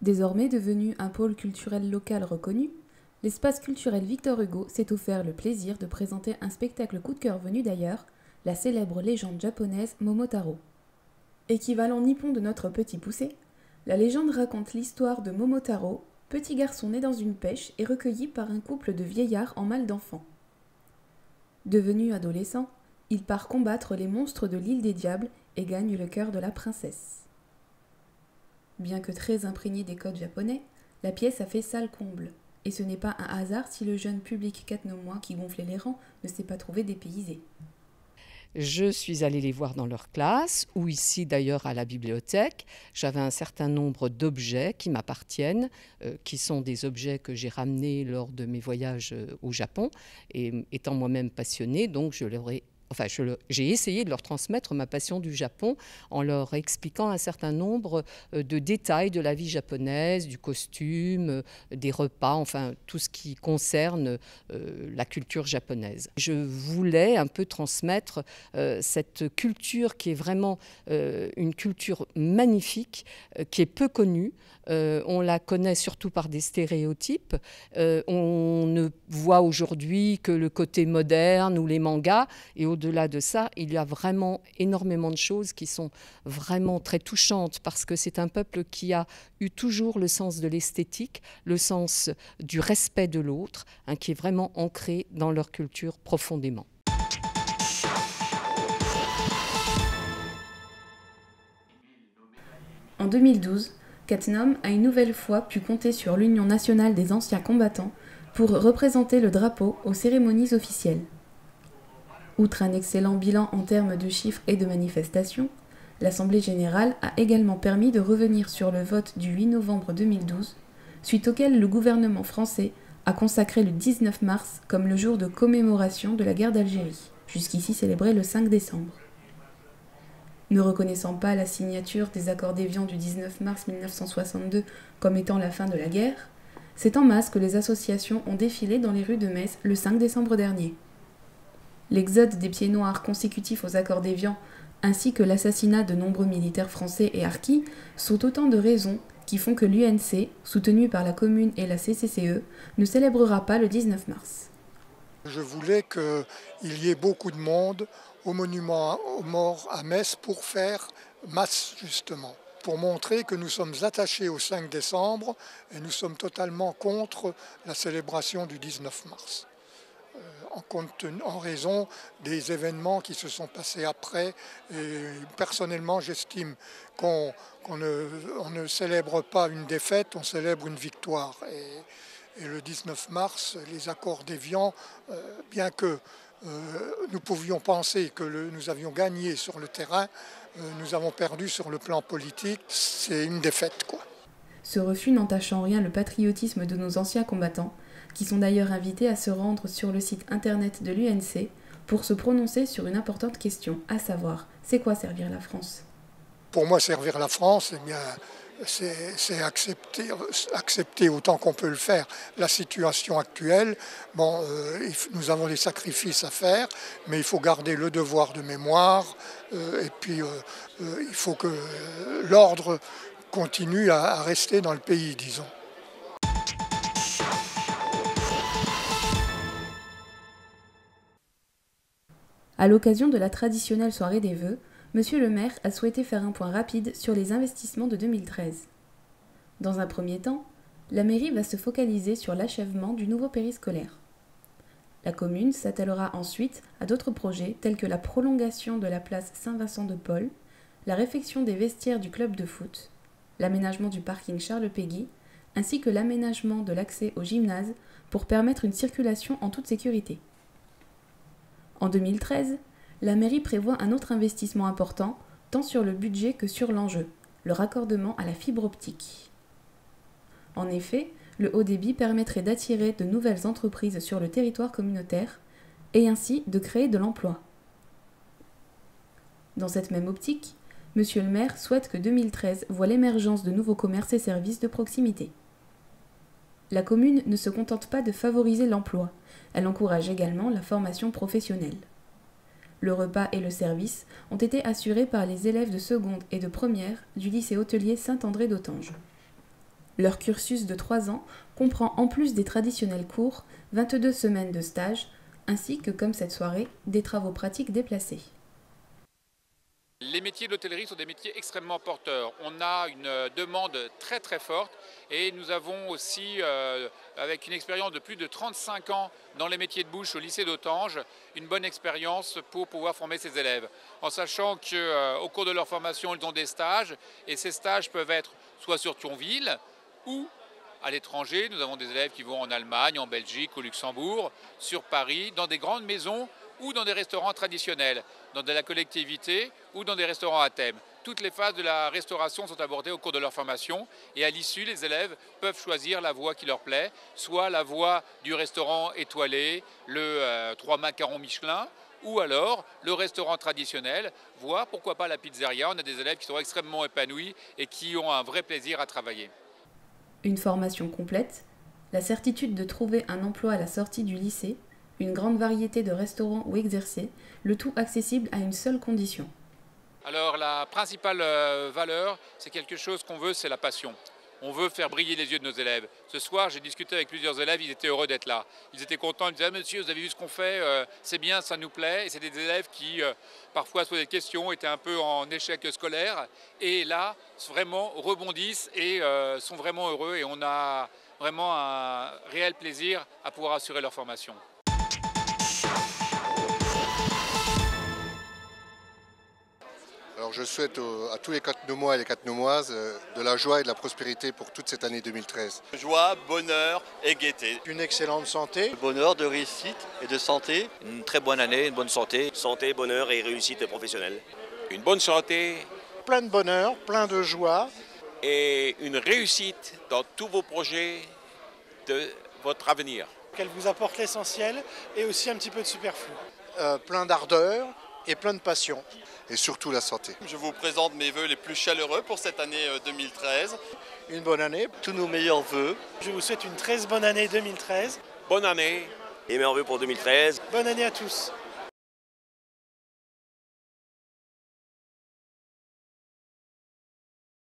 Désormais devenu un pôle culturel local reconnu, l'espace culturel Victor Hugo s'est offert le plaisir de présenter un spectacle coup de cœur venu d'ailleurs, la célèbre légende japonaise Momotaro. Équivalent nippon de notre petit poucet, la légende raconte l'histoire de Momotaro, petit garçon né dans une pêche et recueilli par un couple de vieillards en mal d'enfants. Devenu adolescent, il part combattre les monstres de l'île des Diables et gagne le cœur de la princesse. Bien que très imprégnée des codes japonais, la pièce a fait salle comble, et ce n'est pas un hasard si le jeune public catnomois qui gonflait les rangs ne s'est pas trouvé dépaysé. Je suis allée les voir dans leur classe, ou ici d'ailleurs à la bibliothèque. J'avais un certain nombre d'objets qui m'appartiennent, qui sont des objets que j'ai ramenés lors de mes voyages au Japon. Et étant moi-même passionnée, donc j'ai essayé de leur transmettre ma passion du Japon en leur expliquant un certain nombre de détails de la vie japonaise, du costume, des repas, enfin tout ce qui concerne la culture japonaise. Je voulais un peu transmettre cette culture qui est vraiment une culture magnifique, qui est peu connue. On la connaît surtout par des stéréotypes. On ne voit aujourd'hui que le côté moderne ou les mangas. Et au-delà de ça, il y a vraiment énormément de choses qui sont vraiment très touchantes parce que c'est un peuple qui a eu toujours le sens de l'esthétique, le sens du respect de l'autre, qui est vraiment ancré dans leur culture profondément. En 2012, Cattenom a une nouvelle fois pu compter sur l'Union nationale des anciens combattants pour représenter le drapeau aux cérémonies officielles. Outre un excellent bilan en termes de chiffres et de manifestations, l'Assemblée générale a également permis de revenir sur le vote du 8 novembre 2012, suite auquel le gouvernement français a consacré le 19 mars comme le jour de commémoration de la guerre d'Algérie, jusqu'ici célébré le 5 décembre. Ne reconnaissant pas la signature des accords d'Évian du 19 mars 1962 comme étant la fin de la guerre, c'est en masse que les associations ont défilé dans les rues de Metz le 5 décembre dernier. L'exode des pieds noirs consécutifs aux accords d'Évian ainsi que l'assassinat de nombreux militaires français et harkis sont autant de raisons qui font que l'UNC, soutenue par la commune et la CCCE, ne célébrera pas le 19 mars. Je voulais qu'il y ait beaucoup de monde au monument aux morts à Metz pour faire masse justement, pour montrer que nous sommes attachés au 5 décembre et nous sommes totalement contre la célébration du 19 mars. En raison des événements qui se sont passés après. Et personnellement, j'estime qu'on ne célèbre pas une défaite, on célèbre une victoire. Et le 19 mars, les accords d'Évian, bien que nous pouvions penser que nous avions gagné sur le terrain, nous avons perdu sur le plan politique. C'est une défaite, quoi. Ce refus n'entache en rien le patriotisme de nos anciens combattants, qui sont d'ailleurs invités à se rendre sur le site internet de l'UNC pour se prononcer sur une importante question, à savoir, c'est quoi servir la France ? Pour moi, servir la France, eh bien, c'est accepter autant qu'on peut le faire la situation actuelle. Bon, nous avons des sacrifices à faire, mais il faut garder le devoir de mémoire et puis il faut que l'ordre continue à rester dans le pays, disons. À l'occasion de la traditionnelle soirée des vœux, Monsieur le maire a souhaité faire un point rapide sur les investissements de 2013. Dans un premier temps, la mairie va se focaliser sur l'achèvement du nouveau périscolaire. La commune s'attellera ensuite à d'autres projets tels que la prolongation de la place Saint-Vincent-de-Paul, la réfection des vestiaires du club de foot, l'aménagement du parking Charles-Péguy, ainsi que l'aménagement de l'accès au gymnase pour permettre une circulation en toute sécurité. En 2013, la mairie prévoit un autre investissement important, tant sur le budget que sur l'enjeu, le raccordement à la fibre optique. En effet, le haut débit permettrait d'attirer de nouvelles entreprises sur le territoire communautaire et ainsi de créer de l'emploi. Dans cette même optique, Monsieur le maire souhaite que 2013 voie l'émergence de nouveaux commerces et services de proximité. La commune ne se contente pas de favoriser l'emploi, elle encourage également la formation professionnelle. Le repas et le service ont été assurés par les élèves de seconde et de première du lycée hôtelier Saint-André d'Autange. Leur cursus de 3 ans comprend en plus des traditionnels cours, 22 semaines de stage, ainsi que, comme cette soirée, des travaux pratiques déplacés. Les métiers de l'hôtellerie sont des métiers extrêmement porteurs. On a une demande très très forte et nous avons aussi, avec une expérience de plus de 35 ans dans les métiers de bouche au lycée d'Autange, une bonne expérience pour pouvoir former ces élèves. En sachant qu'au cours de leur formation, ils ont des stages et ces stages peuvent être soit sur Thionville ou à l'étranger. Nous avons des élèves qui vont en Allemagne, en Belgique, au Luxembourg, sur Paris, dans des grandes maisons ou dans des restaurants traditionnels, dans de la collectivité ou dans des restaurants à thème. Toutes les phases de la restauration sont abordées au cours de leur formation et à l'issue, les élèves peuvent choisir la voie qui leur plaît, soit la voie du restaurant étoilé, le 3 macarons Michelin, ou alors le restaurant traditionnel, voire pourquoi pas la pizzeria. On a des élèves qui sont extrêmement épanouis et qui ont un vrai plaisir à travailler. Une formation complète, la certitude de trouver un emploi à la sortie du lycée, une grande variété de restaurants où exercer, le tout accessible à une seule condition. Alors la principale valeur, c'est quelque chose qu'on veut, c'est la passion. On veut faire briller les yeux de nos élèves. Ce soir, j'ai discuté avec plusieurs élèves, ils étaient heureux d'être là. Ils étaient contents, ils disaient « Monsieur, vous avez vu ce qu'on fait, c'est bien, ça nous plaît ». Et c'est des élèves qui, parfois, se posaient des questions, étaient un peu en échec scolaire. Et là, vraiment rebondissent et sont vraiment heureux. Et on a vraiment un réel plaisir à pouvoir assurer leur formation. Alors je souhaite à tous les Catenomois et les Catenomoises de la joie et de la prospérité pour toute cette année 2013. Joie, bonheur et gaieté. Une excellente santé. Bonheur, de réussite et de santé. Une très bonne année, une bonne santé. Santé, bonheur et réussite professionnelle. Une bonne santé. Plein de bonheur, plein de joie. Et une réussite dans tous vos projets de votre avenir. Qu'elle vous apporte l'essentiel et aussi un petit peu de superflu. Plein d'ardeur et plein de passion. Et surtout la santé. Je vous présente mes vœux les plus chaleureux pour cette année 2013. Une bonne année. Tous nos meilleurs vœux. Je vous souhaite une très bonne année 2013. Bonne année. Et meilleurs vœux pour 2013. Bonne année à tous.